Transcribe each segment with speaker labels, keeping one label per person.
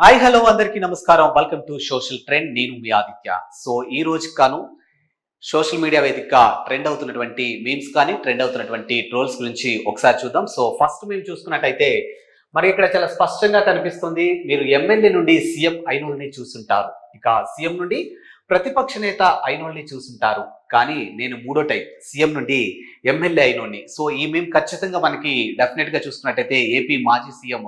Speaker 1: Hi hello అందరికీ నమస్కారం. Welcome to social trend. నేను మీ ఆదిత్య. సో ఈ రోజు కాను సోషల్ మీడియా వేదికగా ట్రెండ్ అవుతున్నటువంటి మీమ్స్ కానీ ట్రెండ్ అవుతున్నటువంటి ట్రోల్స్ గురించి ఒకసారి చూద్దాం. సో ఫస్ట్ మేము చూసుకున్నట్టయితే మరి ఇక్కడ చాలా స్పష్టంగా కనిపిస్తుంది. మీరు ఎమ్మెల్యే నుండి సీఎం అయినోళ్ళని చూస్తుంటారు, ఇక సీఎం నుండి ప్రతిపక్ష నేత అయినోళ్ళని చూస్తుంటారు, కానీ నేను మూడో టైప్ సీఎం నుండి ఎమ్మెల్యే అయినోడిని. సో ఈ మేము ఖచ్చితంగా మనకి డెఫినెట్ గా చూసుకున్నట్టయితే ఏపీ మాజీ సీఎం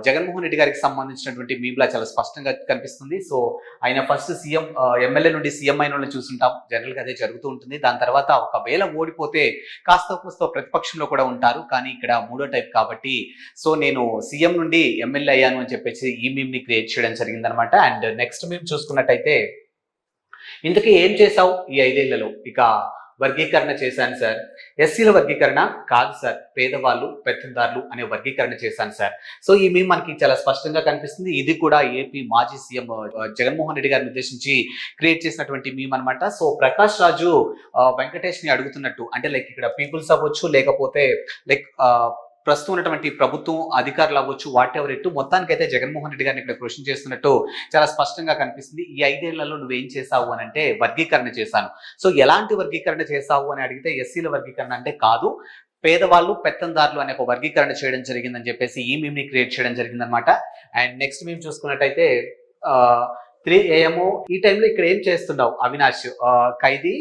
Speaker 1: జగన్మోహన్ రెడ్డి గారికి సంబంధించినటువంటి మీమ్లా చాలా స్పష్టంగా కనిపిస్తుంది. సో ఆయన ఫస్ట్ సీఎం ఎమ్మెల్యే నుండి సీఎం అయిన వాళ్ళని చూస్తుంటాం, జనరల్ గా అదే జరుగుతూ ఉంటుంది. దాని తర్వాత ఒకవేళ ఓడిపోతే కాస్త కూస్తో ప్రతిపక్షంలో కూడా ఉంటారు, కానీ ఇక్కడ మూడో టైప్ కాబట్టి సో నేను సీఎం నుండి ఎమ్మెల్యే అయ్యాను అని చెప్పేసి ఈ మీమ్ ని క్రియేట్ చేయడం జరిగిందనమాట. అండ్ నెక్స్ట్ మీమ్ చూసుకున్నట్టయితే ఇంతకీ ఏం చేశావు ఈ 5 ఏళ్లలో? ఇక వర్గీకరణ చేశాను సార్. ఎస్సీల వర్గీకరణ కాదు సార్, పేదవాళ్ళు పెత్తందారులు అనే వర్గీకరణ చేశాను సార్. సో ఈ మీమ్ మనకి చాలా స్పష్టంగా కనిపిస్తుంది. ఇది కూడా ఏపీ మాజీ సీఎం జగన్మోహన్ రెడ్డి గారిని ఉద్దేశించి క్రియేట్ చేసినటువంటి మీమ్ అనమాట. సో ప్రకాష్ రాజు వెంకటేష్ ని అడుగుతున్నట్టు, అంటే లైక్ ఇక్కడ పీపుల్స్ అవ్వచ్చు, లేకపోతే లైక్ ప్రస్తుతం ఉన్నటువంటి ప్రభుత్వం అధికారులు అవ్వచ్చు, వాట్ ఎవర్ ఎట్టు మొత్తానికైతే జగన్మోహన్ రెడ్డి గారిని ఇక్కడ క్వశ్చన్ చేస్తున్నట్టు చాలా స్పష్టంగా కనిపిస్తుంది. ఈ 5 ఏళ్లలో నువ్వేం చేశావు అని అంటే వర్గీకరణ చేశాను. సో ఎలాంటి వర్గీకరణ చేశావు అని అడిగితే ఎస్సీల వర్గీకరణ అంటే కాదు, పేదవాళ్ళు పెత్తందారులు అనే ఒక వర్గీకరణ చేయడం జరిగిందని చెప్పేసి ఈ మీమ్ ని క్రియేట్ చేయడం జరిగిందనమాట. అండ్ నెక్స్ట్ మేము చూసుకున్నట్టయితే 3 AM ఈ టైంలో ఇక్కడ ఏం చేస్తున్నావు అవినాష్, ఖైదీ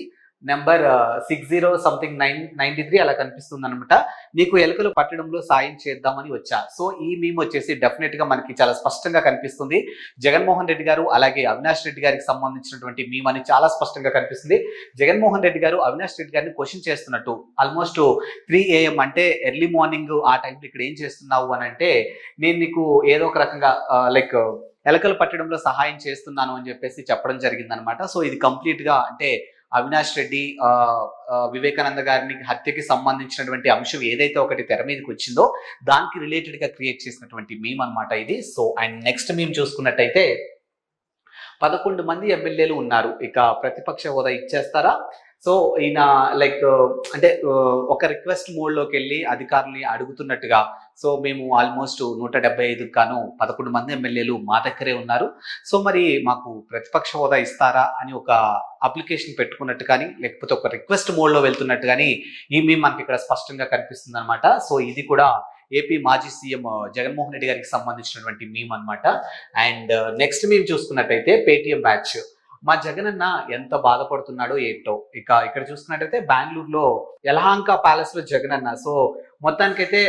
Speaker 1: నెంబర్ 60 సంథింగ్ 993 అలా కనిపిస్తుంది అనమాట. నీకు ఎలుకలు పట్టడంలో సాయం చేద్దామని వచ్చా. సో ఈ మీమ్ వచ్చేసి డెఫినెట్ గా మనకి చాలా స్పష్టంగా కనిపిస్తుంది. జగన్మోహన్ రెడ్డి గారు అలాగే అవినాష్ రెడ్డి గారికి సంబంధించినటువంటి మీమ్ అని చాలా స్పష్టంగా కనిపిస్తుంది. జగన్మోహన్ రెడ్డి గారు అవినాష్ రెడ్డి గారిని క్వశ్చన్ చేస్తున్నట్టు, ఆల్మోస్ట్ 3 AM అంటే ఎర్లీ మార్నింగ్ ఆ టైంలో ఇక్కడ ఏం చేస్తున్నావు అని అంటే, నేను నీకు ఏదో ఒక రకంగా లైక్ ఎలకలు పట్టడంలో సహాయం చేస్తున్నాను అని చెప్పేసి చెప్పడం జరిగిందనమాట. సో ఇది కంప్లీట్ గా అంటే అవినాష్ రెడ్డి వివేకానంద గారిని హత్యకి సంబంధించినటువంటి అంశం ఏదైతే ఒకటి తెర మీదకి వచ్చిందో దానికి రిలేటెడ్ గా క్రియేట్ చేసినటువంటి మీమ్ అనమాట ఇది. సో అండ్ నెక్స్ట్ మీమ్ చూసుకున్నట్టయితే 11 మంది ఎమ్మెల్యేలు ఉన్నారు, ఇక ప్రతిపక్ష హోదా ఇచ్చేస్తారా? సో ఈయన లైక్ అంటే ఒక రిక్వెస్ట్ మోడ్ లోకి వెళ్ళి అధికారుల్ని అడుగుతున్నట్టుగా, సో మేము ఆల్మోస్ట్ 175 గాను 11 మంది ఎమ్మెల్యేలు మా దగ్గరే ఉన్నారు, సో మరి మాకు ప్రతిపక్ష హోదా ఇస్తారా అని ఒక అప్లికేషన్ పెట్టుకున్నట్టు కానీ, లేకపోతే ఒక రిక్వెస్ట్ మోడ్ లో వెళ్తున్నట్టు కానీ ఈ మీమ్ మనకి ఇక్కడ స్పష్టంగా కనిపిస్తుంది అనమాట. సో ఇది కూడా ఏపీ మాజీ సీఎం జగన్మోహన్ రెడ్డి గారికి సంబంధించినటువంటి మీమ్ అనమాట. అండ్ నెక్స్ట్ మీమ్ చూసుకున్నట్టయితే పేటిఎం బ్యాచ్, మా జగనన్న ఎంత బాధపడుతున్నాడో ఏంటో. ఇక ఇక్కడ చూసుకున్నట్టయితే బెంగళూరులో యలహాంక ప్యాలెస్ లో జగనన్న. సో మొత్తానికైతే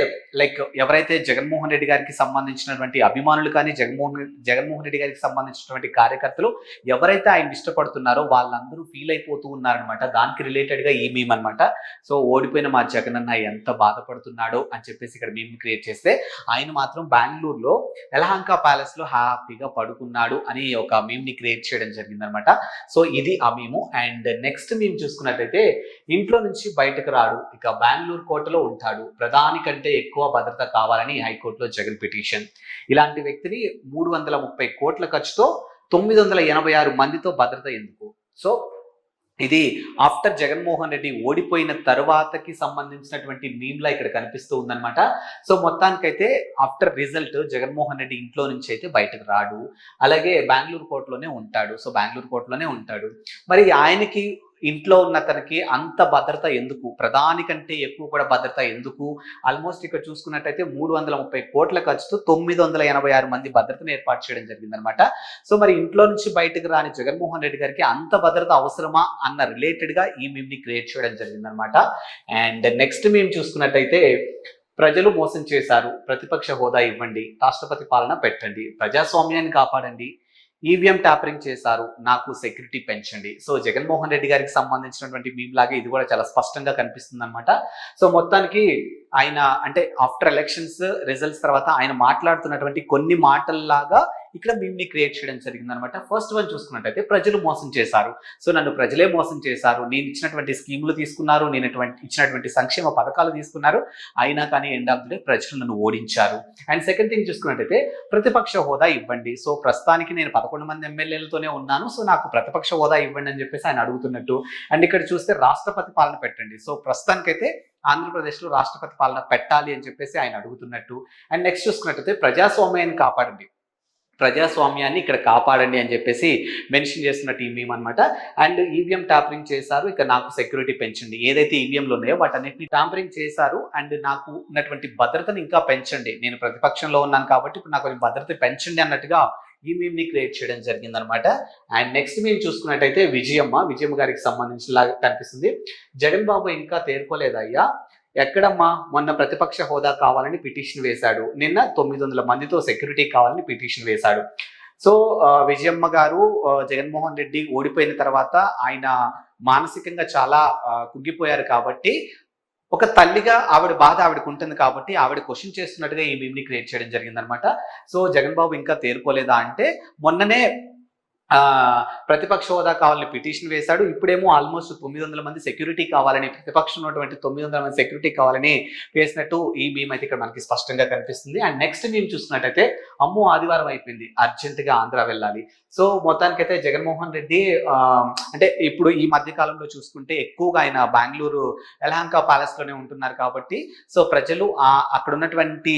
Speaker 1: లైక్ ఎవరైతే జగన్మోహన్ రెడ్డి గారికి సంబంధించినటువంటి అభిమానులు కానీ జగన్మోహన్ రెడ్డి గారికి సంబంధించినటువంటి కార్యకర్తలు ఎవరైతే ఆయన ఇష్టపడుతున్నారో వాళ్ళందరూ ఫీల్ అయిపోతూ ఉన్నారనమాట. దానికి రిలేటెడ్ గా ఈ మీమ్ అనమాట. సో ఓడిపోయిన మా జగనన్న ఎంత బాధపడుతున్నాడో అని చెప్పేసి ఇక్కడ మీమ్ క్రియేట్ చేస్తే, ఆయన మాత్రం బెంగళూరులో యలహాంక ప్యాలెస్ లో హ్యాపీగా పడుకున్నాడు అని ఒక మీమ్ ని క్రియేట్ చేయడం జరిగిందనమాట. సో ఇది ఆ మీము. అండ్ నెక్స్ట్ మీమ్ చూసుకున్నట్టయితే ఇంట్లో నుంచి బయటకు రాడు, ఇక బెంగళూరు కోటలో ఉంటాడు, ప్రధాని కంటే ఎక్కువ భద్రత కావాలని హైకోర్టులో జగన్ పిటిషన్. ఇలాంటి వ్యక్తిని 330 కోట్ల ఖర్చుతో 986 మందితో భద్రత ఎందుకు? సో ఇది ఆఫ్టర్ జగన్మోహన్ రెడ్డి ఓడిపోయిన తర్వాతకి సంబంధించినటువంటి మీమ్ లా ఇక్కడ కనిపిస్తూ ఉందన్నమాట. సో మొత్తానికైతే ఆఫ్టర్ రిజల్ట్ జగన్మోహన్ రెడ్డి ఇంట్లో నుంచి అయితే బయటకు రాడు, అలాగే బెంగళూరు కోర్టులోనే ఉంటాడు. సో బెంగళూరు కోర్టులోనే ఉంటాడు. మరి ఆయనకి ఇంట్లో ఉన్న తనకి అంత భద్రత ఎందుకు? ప్రధాని కంటే ఎక్కువ కూడా భద్రత ఎందుకు? ఆల్మోస్ట్ ఇక్కడ చూసుకున్నట్టయితే 330 కోట్ల ఖర్చుతో 986 మంది భద్రతను ఏర్పాటు చేయడం జరిగిందనమాట. సో మరి ఇంట్లో నుంచి బయటకు రాని జగన్మోహన్ రెడ్డి గారికి అంత భద్రత అవసరమా అన్న రిలేటెడ్ గా ఈ మీమ్ ని క్రియేట్ చేయడం జరిగిందనమాట. అండ్ నెక్స్ట్ మీమ్ చూసుకున్నట్టయితే ప్రజలు మోసం చేశారు, ప్రతిపక్ష హోదా ఇవ్వండి, రాష్ట్రపతి పాలన పెట్టండి, ప్రజాస్వామ్యాన్ని కాపాడండి, ఈవీఎం ట్యాపరింగ్ చేశారు, నాకు సెక్యూరిటీ పెంచండి. సో జగన్మోహన్ రెడ్డి గారికి సంబంధించినటువంటి మీమ్ లాగా ఇది కూడా చాలా స్పష్టంగా కనిపిస్తుంది అనమాట. సో మొత్తానికి ఆయన అంటే ఆఫ్టర్ ఎలక్షన్స్ రిజల్ట్స్ తర్వాత ఆయన మాట్లాడుతున్నటువంటి కొన్ని మాటల్లాగా ఇక్కడ మీమ్ ని క్రియేట్ చేయడం జరిగింది అనమాట. ఫస్ట్ వన్ చూసుకున్నట్టయితే ప్రజలు మోసం చేశారు, సో నన్ను ప్రజలే మోసం చేశారు, నేను ఇచ్చినటువంటి స్కీములు తీసుకున్నారు, నేను ఇచ్చినటువంటి సంక్షేమ పథకాలు తీసుకున్నారు, అయినా కానీ ఎండ్ ఆఫ్ ది డే ప్రజలు నన్ను ఓడించారు. అండ్ సెకండ్ థింగ్ చూసుకున్నట్టయితే ప్రతిపక్ష హోదా ఇవ్వండి. సో ప్రస్తుతానికి నేను 11 మంది ఎమ్మెల్యేలతోనే ఉన్నాను, సో నాకు ప్రతిపక్ష హోదా ఇవ్వండి అని చెప్పేసి ఆయన అడుగుతున్నట్టు. అండ్ ఇక్కడ చూస్తే రాష్ట్రపతి పాలన పెట్టండి. సో ప్రస్తుతానికైతే ఆంధ్రప్రదేశ్లో రాష్ట్రపతి పాలన పెట్టాలి అని చెప్పేసి ఆయన అడుగుతున్నట్టు. అండ్ నెక్స్ట్ చూసుకున్నట్టయితే ప్రజాస్వామ్యాన్ని కాపాడండి. ప్రజాస్వామ్యాన్ని ఇక్కడ కాపాడండి అని చెప్పేసి మెన్షన్ చేస్తున్న టీమ్ అనమాట. అండ్ ఈవీఎం ట్యాంపరింగ్ చేశారు, ఇక నాకు సెక్యూరిటీ పెంచండి. ఏదైతే ఈవీఎంలు ఉన్నాయో వాటన్నిటిని ట్యాంపరింగ్ చేశారు అండ్ నాకు ఉన్నటువంటి భద్రతను ఇంకా పెంచండి, నేను ప్రతిపక్షంలో ఉన్నాను కాబట్టి ఇప్పుడు నాకు భద్రత పెంచండి అన్నట్టుగా ఈ మీమ్ ని క్రియేట్ చేయడం జరిగింది అనమాట. అండ్ నెక్స్ట్ మేము చూసుకున్నట్టయితే విజయమ్మ గారికి సంబంధించిన లాగా కనిపిస్తుంది. జగన్ బాబు ఇంకా తేరుకోలేదయ్యా, ఎక్కడమ్మా, మొన్న ప్రతిపక్ష హోదా కావాలని పిటిషన్ వేశాడు, నిన్న 900 మందితో సెక్యూరిటీ కావాలని పిటిషన్ వేశాడు. సో విజయమ్మ గారు జగన్మోహన్ రెడ్డి ఓడిపోయిన తర్వాత ఆయన మానసికంగా చాలా కుంగిపోయారు కాబట్టి ఒక తల్లిగా ఆవిడ బాధ ఆవిడకు ఉంటుంది కాబట్టి ఆవిడ క్వశ్చన్ చేస్తున్నట్టుగా ఈ మీమ్ ని క్రియేట్ చేయడం జరిగింది అనమాట. సో జగన్ బాబు ఇంకా తేరుకోలేదా అంటే, మొన్ననే ప్రతిపక్ష హోదా కావాలని పిటిషన్ వేశాడు, ఇప్పుడేమో ఆల్మోస్ట్ 900 మంది సెక్యూరిటీ కావాలని, ప్రతిపక్షం ఉన్నటువంటి 900 మంది సెక్యూరిటీ కావాలని వేసినట్టు ఈ మీమ్ అయితే ఇక్కడ మనకి స్పష్టంగా కనిపిస్తుంది. అండ్ నెక్స్ట్ మీమ్ చూసుకున్నట్టయితే, అమ్మో ఆదివారం అయిపోయింది, అర్జెంటుగా ఆంధ్ర వెళ్ళాలి. సో మొత్తానికైతే జగన్మోహన్ రెడ్డి అంటే ఇప్పుడు ఈ మధ్య కాలంలో చూసుకుంటే ఎక్కువగా ఆయన బెంగళూరు యలహంక ప్యాలెస్ లోనే ఉంటున్నారు కాబట్టి సో ప్రజలు అక్కడ ఉన్నటువంటి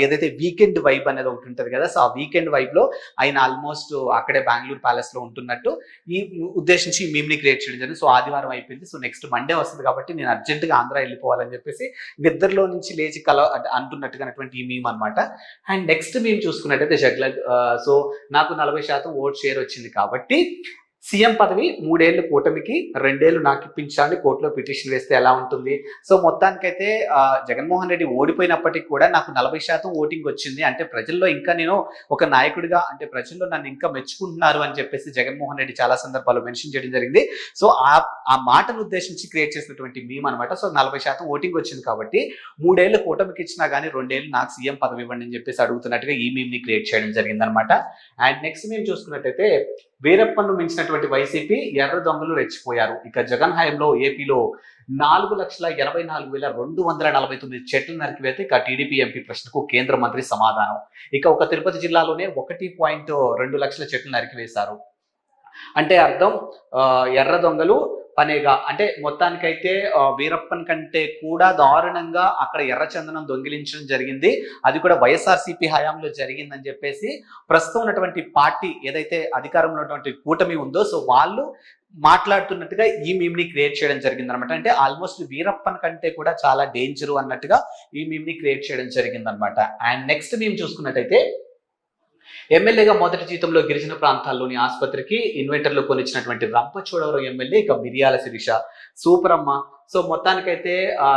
Speaker 1: ఏదైతే వీకెండ్ వైబ్ అనేది ఒకటి ఉంటుంది కదా, సో ఆ వీకెండ్ వైబ్ లో ఆయన ఆల్మోస్ట్ అక్కడే బెంగళూరు ప్యాలెస్ లో ఉంటున్నట్టు ఈ ఉద్దేశించి ఈ మీమ్ ని క్రియేట్ చేయడం జరిగింది. సో ఆదివారం అయిపోయింది, సో నెక్స్ట్ మండే వస్తుంది కాబట్టి నేను అర్జెంటుగా ఆంధ్ర వెళ్ళిపోవాలని చెప్పేసి నిద్రలో నుంచి లేచి అంటున్నట్టుగా ఈ మీమ్ అనమాట. అండ్ నెక్స్ట్ మీమ్ చూసుకున్నట్టయితే జగ్లగ్, సో నాకు 40% ఓట్ షేర్ వచ్చింది కాబట్టి సీఎం పదవి 3 ఏళ్ళు కూటమికి 2 ఏళ్ళు నాకు ఇప్పించాలని కోర్టులో పిటిషన్ వేస్తే ఎలా ఉంటుంది. సో మొత్తానికైతే జగన్మోహన్ రెడ్డి ఓడిపోయినప్పటికీ కూడా నాకు 40% ఓటింగ్ వచ్చింది, అంటే ప్రజల్లో ఇంకా నేను ఒక నాయకుడిగా, అంటే ప్రజల్లో నన్ను ఇంకా మెచ్చుకుంటున్నారు అని చెప్పేసి జగన్మోహన్ రెడ్డి చాలా సందర్భాల్లో మెన్షన్ చేయడం జరిగింది. సో ఆ మాటను ఉద్దేశించి క్రియేట్ చేసినటువంటి మీమ్ అనమాట. సో 40% ఓటింగ్ వచ్చింది కాబట్టి 3 ఏళ్ళు కూటమికి ఇచ్చినా కానీ 2 ఏళ్ళు నాకు సీఎం పదవి ఇవ్వండి అని చెప్పేసి అడుగుతున్నట్టుగా ఈ మీమ్ ని క్రియేట్ చేయడం జరిగింది అనమాట. అండ్ నెక్స్ట్ మేము చూసుకున్నట్టయితే, వీరప్పన్ను మించినటువంటి వైసీపీ, ఎర్ర దొంగలు రెచ్చిపోయారు. ఇక జగన్ హయాంలో ఏపీలో 4,84,249 చెట్లు నరికివేత ఇక టీడీపీ ఎంపీ ప్రశ్నకు కేంద్ర మంత్రి సమాధానం. ఇక ఒక తిరుపతి జిల్లాలోనే 1.2 లక్షల చెట్లు నరికివేశారు. అంటే అర్థం ఎర్ర దొంగలు పనేగా, అంటే మొత్తానికైతే వీరప్పన్ కంటే కూడా దారుణంగా అక్కడ ఎర్రచందనం దొంగిలించడం జరిగింది, అది కూడా వైఎస్ఆర్సీపీ హయాంలో జరిగిందని చెప్పేసి ప్రస్తుతం ఉన్నటువంటి పార్టీ ఏదైతే అధికారంలో ఉన్నటువంటి కూటమి ఉందో సో వాళ్ళు మాట్లాడుతున్నట్టుగా ఈ మీమ్ ని క్రియేట్ చేయడం జరిగింది అనమాట. అంటే ఆల్మోస్ట్ వీరప్పన్ కంటే కూడా చాలా డేంజరు అన్నట్టుగా ఈ మీమ్ ని క్రియేట్ చేయడం జరిగింది అనమాట. అండ్ నెక్స్ట్ మీమ్ చూసుకున్నట్టయితే, ఎమ్మెల్యేగా మొదటి జీతంలో గిరిజన ప్రాంతాల్లోని ఆసుపత్రికి ఇన్వెంటర్లు కొనిచ్చినటువంటి రంపచోడవరం ఎమ్మెల్యే ఇక మిరియాల శిరీష సూపర్ అమ్మ. సో మొత్తానికైతే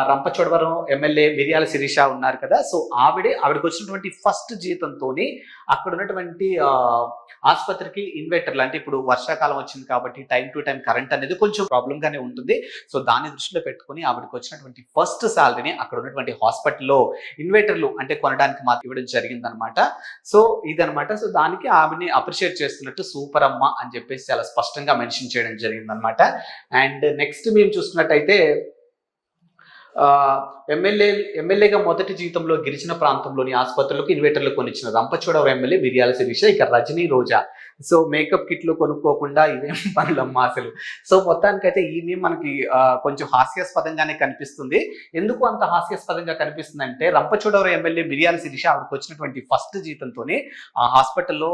Speaker 1: రంపచోడవరం ఎమ్మెల్యే మిరియాల శిరీష ఉన్నారు కదా, సో ఆవిడకి వచ్చినటువంటి ఫస్ట్ జీతంతోని అక్కడ ఉన్నటువంటి ఆసుపత్రికి ఇన్వెంటర్లు, అంటే ఇప్పుడు వర్షాకాలం వచ్చింది కాబట్టి టైం టు టైం కరెంట్ అనేది కొంచెం ప్రాబ్లం గానే ఉంటుంది, సో దాన్ని దృష్టిలో పెట్టుకుని ఆవిడకి వచ్చినటువంటి ఫస్ట్ శాలరీని అక్కడ ఉన్నటువంటి హాస్పిటల్లో ఇన్వెంటర్లు అంటే కొనడానికి మాకు ఇవ్వడం జరిగిందనమాట. సో ఇదనమాట. సో దానికి ఆవిడని అప్రిషియేట్ చేస్తున్నట్టు సూపర్ అమ్మ అని చెప్పేసి చాలా స్పష్టంగా మెన్షన్ చేయడం జరిగిందనమాట. అండ్ నెక్స్ట్ మేము చూసుకున్నట్టయితే, ఎమ్మెల్యేగా మొదటి జీతంలో గిరిజన ప్రాంతంలోని ఆసుపత్రులకు ఇన్వెంటర్లు కొనిచ్చిన రంపచోడవరం ఎమ్మెల్యే మిరియాల శిరీష ఇక రజనీ రోజా. సో మేకప్ కిట్లు కొనుక్కోకుండా ఇవేం పనులమ్మా అసలు. సో మొత్తానికైతే ఈ మీమ్ మనకి కొంచెం హాస్యాస్పదంగానే కనిపిస్తుంది. ఎందుకు అంత హాస్యాస్పదంగా కనిపిస్తుంది అంటే, రంపచోడవరం ఎమ్మెల్యే మిరియాల శిరీష ఆవిడకి వచ్చినటువంటి ఫస్ట్ జీతంతోనే ఆ హాస్పిటల్లో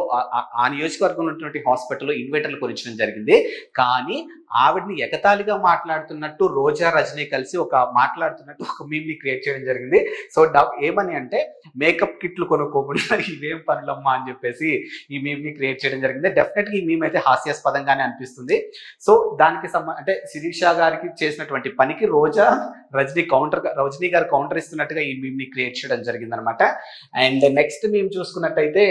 Speaker 1: ఆ నియోజకవర్గంలో ఉన్నటువంటి హాస్పిటల్లో ఇన్వెంటర్లు కొనిచ్చడం జరిగింది. కానీ ఆవిడని ఎగతాళిగా మాట్లాడుతున్నట్టు రోజా రజనీ కలిసి మాట్లాడుతున్నట్టు ఒక మీమ్ ని క్రియేట్ చేయడం జరిగింది. సో ఏమని అంటే, మేకప్ కిట్లు కొనుక్కోకుండా ఇవేం పనులమ్మా అని చెప్పేసి ఈ మీమ్ ని క్రియేట్ చేయడం జరిగింది. డెఫినెట్ గా ఈ మీమ్ అయితే హాస్యాస్పదంగానే అనిపిస్తుంది. సో దానికి అంటే శిరీష గారికి చేసినటువంటి పనికి రజనీ గారు కౌంటర్ ఇస్తున్నట్టుగా ఈ మీమ్ ని క్రియేట్ చేయడం జరిగింది అనమాట. అండ్ నెక్స్ట్ మేము చూసుకున్నట్టయితే,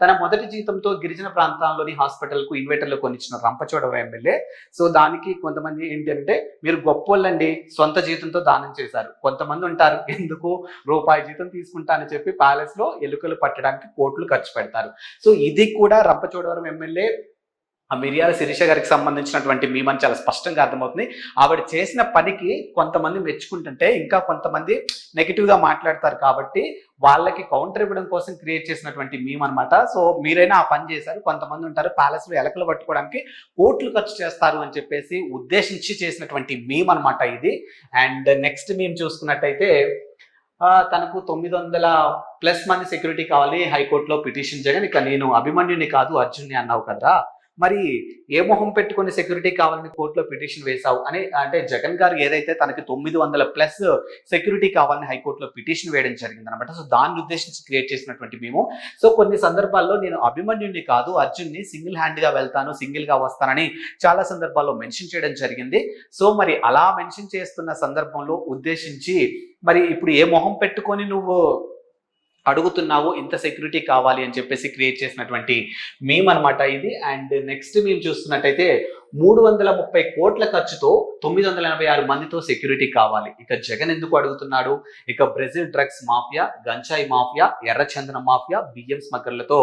Speaker 1: తన మొదటి జీతంతో గిరిజన ప్రాంతాల్లోని హాస్పిటల్ కు ఇన్వెంటర్లు కొనిచ్చిన రంపచోడవరం ఎమ్మెల్యే. సో దానికి కొంతమంది ఏంటంటే, మీరు గొప్పోళ్ళండి, సొంత జీతంతో దానం చేశారు. కొంతమంది ఉంటారు, ఎందుకు రూపాయి జీతం తీసుకుంటా అని చెప్పి ప్యాలెస్ లో ఎలుకలు పట్టడానికి కోట్లు ఖర్చు పెడతారు. సో ఇది కూడా రంపచోడవరం ఎమ్మెల్యే మిరియాల శిరీష గారికి సంబంధించినటువంటి మీమ్ అని చాలా స్పష్టంగా అర్థమవుతుంది. ఆవిడ చేసిన పనికి కొంతమంది మెచ్చుకుంటుంటే ఇంకా కొంతమంది నెగిటివ్ గా మాట్లాడతారు కాబట్టి వాళ్ళకి కౌంటర్ ఇవ్వడం కోసం క్రియేట్ చేసినటువంటి మీమ్ అనమాట. సో మీరైనా ఆ పని చేశారు, కొంతమంది ఉంటారు ప్యాలెస్ లో ఎలకలు పట్టుకోవడానికి కోట్లు ఖర్చు చేస్తారు అని చెప్పేసి ఉద్దేశించి చేసినటువంటి మీమ్ అనమాట ఇది. అండ్ నెక్స్ట్ మీమ్ చూసుకున్నట్టయితే, తనకు 900+ మంది సెక్యూరిటీ కావాలి, హైకోర్టులో పిటిషన్ జగన్, ఇక నేను అభిమన్యుని కాదు అర్జున్ని అన్నావు కదా, మరి ఏ మొహం పెట్టుకొని సెక్యూరిటీ కావాలని కోర్టులో పిటిషన్ వేశావు అని, అంటే జగన్ గారు ఏదైతే తనకి 900+ సెక్యూరిటీ కావాలని హైకోర్టులో పిటిషన్ వేయడం జరిగింది అనమాట. సో దాన్ని ఉద్దేశించి క్రియేట్ చేసినటువంటి మేము. సో కొన్ని సందర్భాల్లో నేను అభిమన్యుని కాదు అర్జున్ని, సింగిల్ హ్యాండ్ గా వెళ్తాను, సింగిల్ గా వస్తానని చాలా సందర్భాల్లో మెన్షన్ చేయడం జరిగింది. సో మరి అలా మెన్షన్ చేస్తున్న సందర్భంలో ఉద్దేశించి మరి ఇప్పుడు ఏ మొహం పెట్టుకొని నువ్వు అడుగుతున్నావు ఇంత సెక్యూరిటీ కావాలి అని చెప్పేసి క్రియేట్ చేసినటువంటి మీమ్ అనమాట ఇది. అండ్ నెక్స్ట్ మేము చూస్తున్నట్టయితే 330 కోట్ల ఖర్చుతో 986 మందితో సెక్యూరిటీ కావాలి. ఇక జగన్ ఎందుకు అడుగుతున్నాడు? ఇక బ్రెజిల్ డ్రగ్స్ మాఫియా, గంజాయి మాఫియా, ఎర్రచందనం మాఫియా, బియ్యం స్మగ్లర్లతో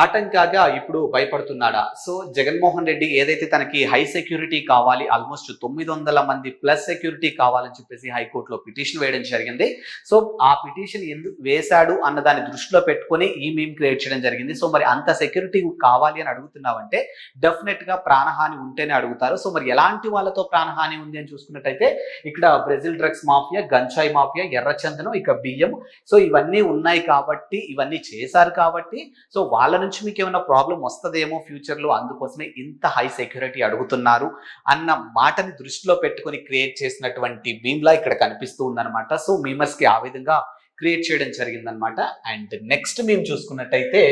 Speaker 1: ఆటంకాగా ఇప్పుడు భయపడుతున్నాడా? సో జగన్మోహన్ రెడ్డి ఏదైతే తనకి హై సెక్యూరిటీ కావాలి, ఆల్మోస్ట్ 900 మంది ప్లస్ సెక్యూరిటీ కావాలని చెప్పేసి హైకోర్టులో పిటిషన్ వేయడం జరిగింది. సో ఆ పిటిషన్ ఎందుకు వేశాడు అన్న దాన్ని దృష్టిలో పెట్టుకొని ఈ మీమ్ క్రియేట్ చేయడం జరిగింది. సో మరి అంత సెక్యూరిటీ కావాలి అని అడుగుతున్నావంటే డెఫినెట్ గా ప్రాణహాని ఉంటేనే అడుగుతారు. సో మరి ఎలాంటి వాళ్ళతో ప్రాణహాని ఉంది అని చూసుకున్నట్టయితే ఇక్కడ బ్రెజిల్ డ్రగ్స్ మాఫియా, గంజాయి మాఫియా, ఎర్రచందనం, ఇక బియ్యం, సో ఇవన్నీ ఉన్నాయి కాబట్టి, ఇవన్నీ చేశారు కాబట్టి, సో వాళ్ళ నుంచి మీకు ఏమైనా ప్రాబ్లం వస్తుందేమో ఫ్యూచర్ లో, అందుకోసమే ఇంత హై సెక్యూరిటీ అడుగుతున్నారు అన్న మాటని దృష్టిలో పెట్టుకొని క్రియేట్ చేసినటువంటి మీమ్ లా ఇక్కడ కనిపిస్తూ ఉందన్నమాట. సో మీమర్స్ కి ఆ విధంగా క్రియేట్ చేయడం జరిగిందనమాట. అండ్ నెక్స్ట్ మేము చూసుకున్నట్టయితే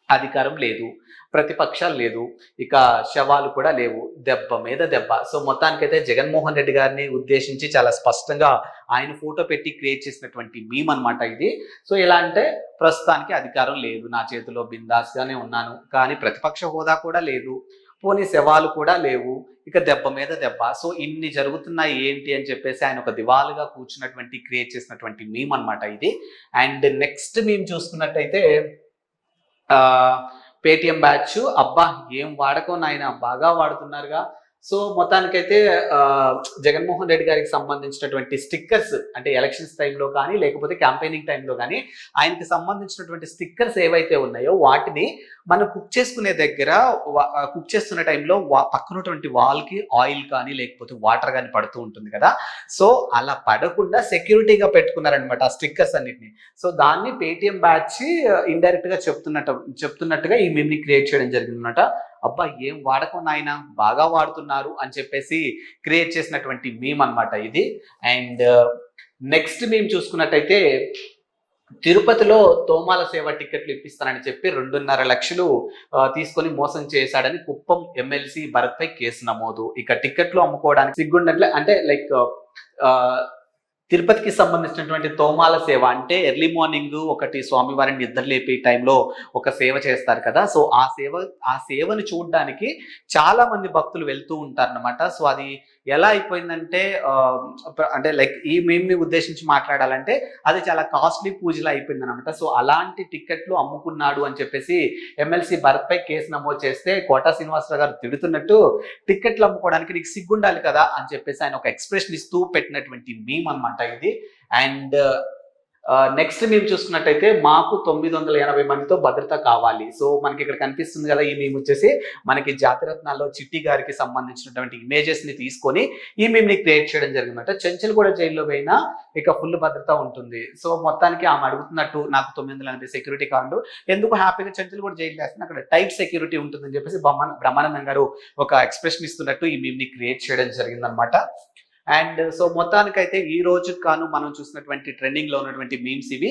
Speaker 1: అధికారం లేదు, ప్రతిపక్షాలు లేదు, ఇక శవాలు కూడా లేవు, దెబ్బ మీద దెబ్బ. సో మొత్తానికైతే జగన్మోహన్ రెడ్డి గారిని ఉద్దేశించి చాలా స్పష్టంగా ఆయన ఫోటో పెట్టి క్రియేట్ చేసినటువంటి మీమ్ అనమాట ఇది. సో ఎలా అంటే ప్రస్తుతానికి అధికారం లేదు, నా చేతిలో బిందాస్ గానే ఉన్నాను, కానీ ప్రతిపక్ష హోదా కూడా లేదు, పోనీ శవాలు కూడా లేవు, ఇక దెబ్బ మీద దెబ్బ. సో ఇన్ని జరుగుతున్నాయి ఏంటి అని చెప్పేసి ఆయన ఒక దివాలుగా కూర్చున్నటువంటి క్రియేట్ చేసినటువంటి మీమ్ అనమాట ఇది. అండ్ నెక్స్ట్ మేము చూసుకున్నట్టయితే పేటిఎం బ్యాచ్, అబ్బా ఏం వాడకం నాయన, బాగా వాడుతున్నారుగా. సో మొత్తానికైతే జగన్మోహన్ రెడ్డి గారికి సంబంధించినటువంటి స్టిక్కర్స్, అంటే ఎలక్షన్స్ టైంలో కానీ లేకపోతే క్యాంపెయినింగ్ టైంలో కానీ ఆయనకి సంబంధించినటువంటి స్టిక్కర్స్ ఏవైతే ఉన్నాయో వాటిని మనం కుక్ చేసుకునే దగ్గర, కుక్ చేస్తున్న టైంలో పక్కనటువంటి వాల్కి ఆయిల్ కానీ లేకపోతే వాటర్ కానీ పడుతూ ఉంటుంది కదా, సో అలా పడకుండా సెక్యూరిటీగా పెట్టుకున్నారనమాట ఆ స్టిక్కర్స్ అన్నిటిని. సో దాన్ని పేటిఎం బ్యాచ్ ఇండైరెక్ట్ గా చెప్తున్నట్టుగా ఈ మీమ్ని క్రియేట్ చేయడం జరిగిందన్నమాట. అబ్బా ఏం వాడకం నాయన, బాగా వాడుతున్నారు అని చెప్పేసి క్రియేట్ చేసినటువంటి మీమ్ అనమాట ఇది. అండ్ నెక్స్ట్ మేము చూసుకున్నట్టయితే తిరుపతిలో తోమాల సేవ టికెట్లు ఇప్పిస్తానని చెప్పి 2.5 లక్షలు తీసుకొని మోసం చేశాడని కుప్పం ఎమ్మెల్సీ భరత్ పై కేసు నమోదు. ఇక టికెట్లు అమ్ముకోవడానికి సిగ్గుండట్లే, అంటే లైక్ తిరుపతికి సంబంధించినటువంటి తోమాల సేవ అంటే ఎర్లీ మార్నింగ్ ఒకటి స్వామివారిని నిద్ర లేపి టైంలో ఒక సేవ చేస్తారు కదా, సో ఆ సేవను చూడడానికి చాలా మంది భక్తులు వెళ్తూ ఉంటారన్నమాట. సో అది ఎలా అయిపోయిందంటే అంటే లైక్ ఈ మేమ్ని ఉద్దేశించి మాట్లాడాలంటే అది చాలా కాస్ట్లీ పూజలా అయిపోయింది అనమాట. సో అలాంటి టికెట్లు అమ్ముకున్నాడు అని చెప్పేసి ఎమ్మెల్సీ భరత్ పై కేసు నమోదు చేస్తే కోటా శ్రీనివాసరావు గారు తిడుతున్నట్టు, టికెట్లు అమ్ముకోవడానికి నీకు సిగ్గుండాలి కదా అని చెప్పేసి ఆయన ఒక ఎక్స్ప్రెషన్ ఇస్తూ పెట్టినటువంటి మీమ్ అనమాట ఇది. అండ్ నెక్స్ట్ మేము చూసుకున్నట్టయితే మాకు 980 మందితో భద్రత కావాలి. సో మనకి ఇక్కడ కనిపిస్తుంది కదా ఈ మేము వచ్చేసి మనకి జాతిరత్నాల్లో చిట్టి గారికి సంబంధించినటువంటి ఇమేజెస్ ని తీసుకొని ఈ మేము క్రియేట్ చేయడం జరిగిందన్నమాట. చెంచల్ కూడా జైల్లో పోయినా ఇక ఫుల్ భద్రత ఉంటుంది. సో మొత్తానికి ఆమె అడుగుతున్నట్టు నాకు 980 సెక్యూరిటీ కావాలి, ఎందుకు హ్యాపీగా చెంచల్ కూడా జైలు వేస్తున్నా, అక్కడ టైట్ సెక్యూరిటీ ఉంటుందని చెప్పేసి బ్రహ్మానందం గారు ఒక ఎక్స్ప్రెషన్ ఇస్తున్నట్టు ఈ మేము క్రియేట్ చేయడం జరిగిందనమాట. అండ్ సో మొత్తానికైతే ఈ రోజుకి కాను మనం చూసినటువంటి ట్రెండింగ్ లో ఉన్నటువంటి మీమ్స్ ఇవి.